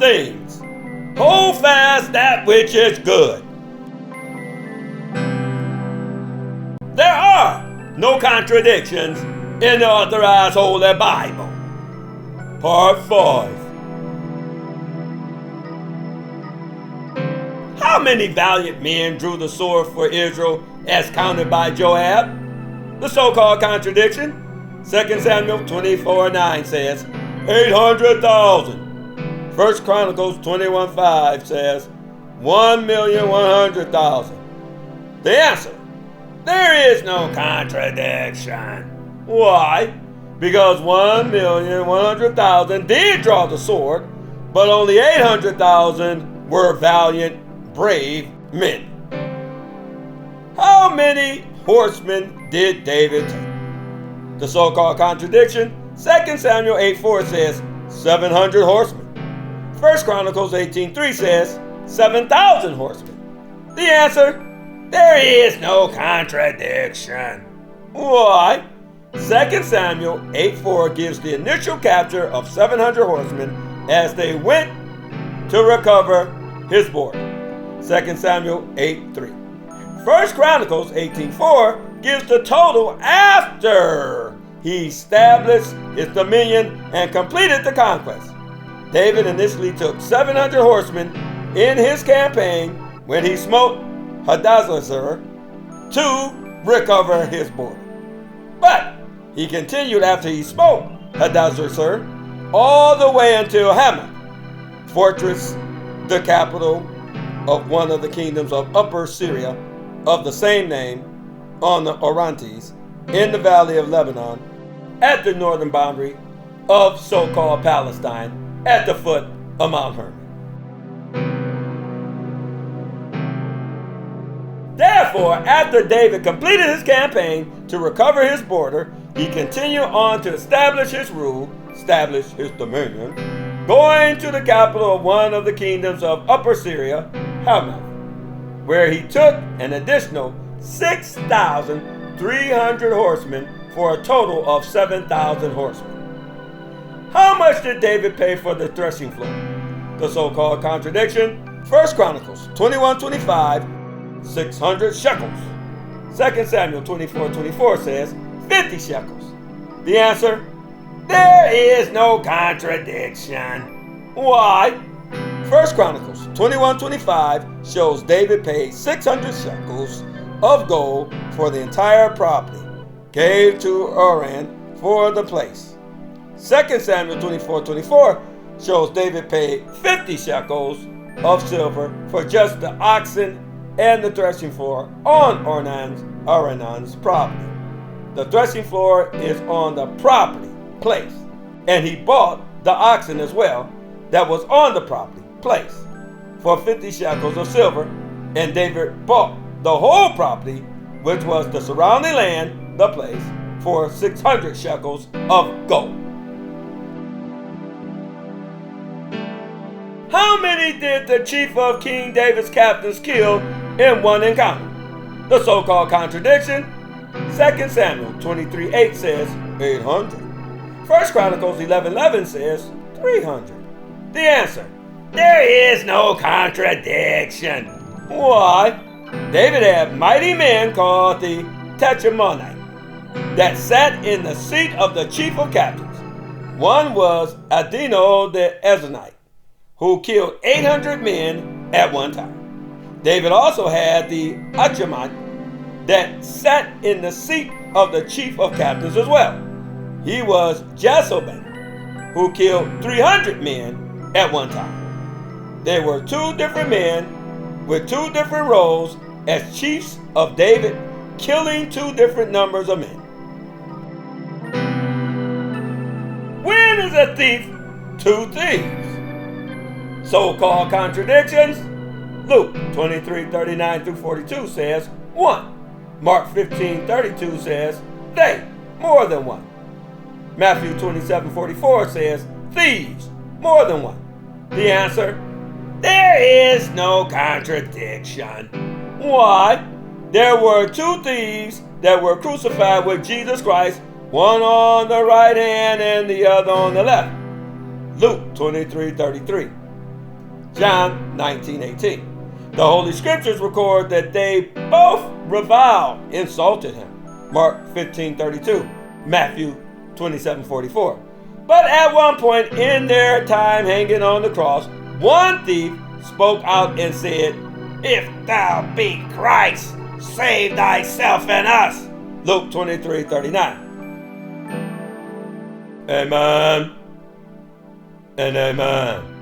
things. Hold fast that which is good. There are no contradictions in the Authorized Holy Bible. Part 5. How many valiant men drew the sword for Israel as counted by Joab? The so-called contradiction. 2 Samuel 24:9 says 800,000. 1 Chronicles 21:5 says 1,100,000. The answer: there is no contradiction. Why? Because 1,100,000 did draw the sword, but only 800,000 were valiant, brave men. How many horsemen did David take? The so-called contradiction. 2 Samuel 8:4 says 700 horsemen. 1 Chronicles 18:3 says 7,000 horsemen. The answer: there is no contradiction. Why? 2 Samuel 8:4 gives the initial capture of 700 horsemen as they went to recover his border. 2 Samuel 8:3. 1 Chronicles 18:4 gives the total after he established his dominion and completed the conquest. David initially took 700 horsemen in his campaign when he smote Hadassah to recover his border. But he continued after he smote Hadassah all the way until Hamath, fortress, the capital of one of the kingdoms of Upper Syria of the same name, on the Orontes, in the valley of Lebanon, at the northern boundary of so-called Palestine, at the foot of Mount Hermon. Therefore, after David completed his campaign to recover his border, he continued on to establish his rule, establish his dominion, going to the capital of one of the kingdoms of Upper Syria, Hamath, where he took an additional 6,300 horsemen for a total of 7,000 horsemen. How much did David pay for the threshing floor? The so-called contradiction. 1 Chronicles 21:25, 600 shekels. 2 Samuel 24:24 says 50 shekels. The answer: there is no contradiction. Why? 1 Chronicles 21:25 shows David paid 600 shekels of gold for the entire property, gave to Uran for the place. 2 Samuel 24:24 shows David paid 50 shekels of silver for just the oxen and the threshing floor on Ornan's property. The threshing floor is on the property place, and he bought the oxen as well that was on the property place for 50 shekels of silver, and David bought the whole property, which was the surrounding land, the place, for 600 shekels of gold. How many did the chief of King David's captains kill in one encounter? The so-called contradiction. 2 Samuel 23:8 says 800. 1 Chronicles 11:11 says 300. The answer: there is no contradiction. Why? David had mighty men called the Tetramonite that sat in the seat of the chief of captains. One was Adino the Ezonite, who killed 800 men at one time. David also had the Achimite that sat in the seat of the chief of captains as well. He was Jessobin, who killed 300 men at one time. There were two different men with two different roles as chiefs of David, killing two different numbers of men. When is a thief two thieves? So-called contradictions. Luke 23:39-42 says one. Mark 15:32 says they, more than one. Matthew 27:44 says thieves, more than one. The answer: there is no contradiction. Why? There were two thieves that were crucified with Jesus Christ, one on the right hand and the other on the left. Luke 23:33. John 19:18. The Holy Scriptures record that they both reviled, insulted him. Mark 15:32, Matthew 27:44. But at one point in their time hanging on the cross, one thief spoke out and said, "If thou be Christ, save thyself and us." Luke 23:39. Amen and amen.